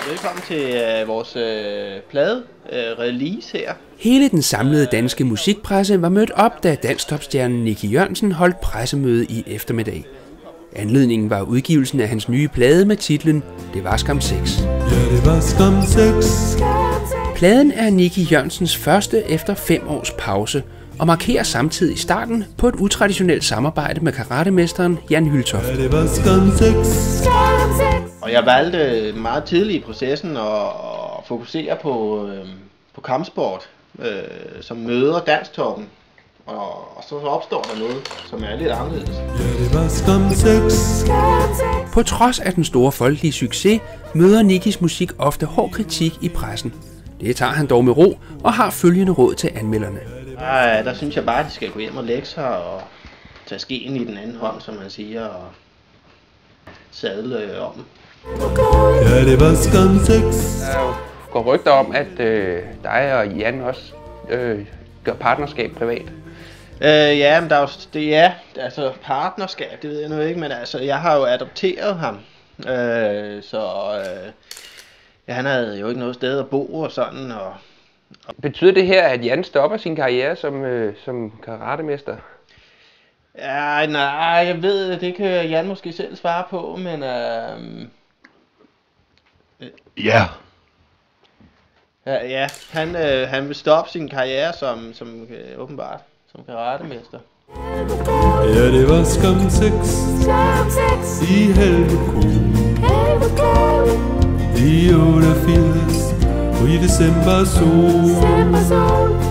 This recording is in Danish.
Velkommen til vores plade release her. Hele den samlede danske musikpresse var mødt op, da dansktopstjernen Nicki Jørgensen holdt pressemøde i eftermiddag. Anledningen var udgivelsen af hans nye plade med titlen Det var skam sex. Ja, det var skam sex. Pladen er Nicki Jørgensens første efter 5 års pause, og markerer samtidig starten på et utraditionelt samarbejde med karatemesteren Jan Hyltoft. Ja, det var skam sex. Og jeg valgte meget tidligt i processen at fokusere på kampsport, som møder danstoppen. Og så opstår der noget, som er lidt anderledes. Ja, det var skam sex. På trods af den store folkelige succes, møder Nickis musik ofte hård kritik i pressen. Det tager han dog med ro og har følgende råd til anmelderne. Der synes jeg bare, at de skal gå hjem og lægge sig og tage skeen i den anden hånd, som man siger, og sadle om. Ja, det var skam sex. Der går rygter om, at dig og Jan også gør partnerskab privat. Ja, men der er jo, altså partnerskab, det ved jeg nu ikke, men altså, jeg har jo adopteret ham, ja, han havde jo ikke noget sted at bo og sådan. Betyder det her, at Jan stopper sin karriere som karatemester? Ja, nej, jeg ved, det kan Jan måske selv svare på, men Ja. Ja, han vil stoppe sin karriere som åbenbart som karatemester. Ja, det var skam sex. I Helvekon. I 88 og i december sol.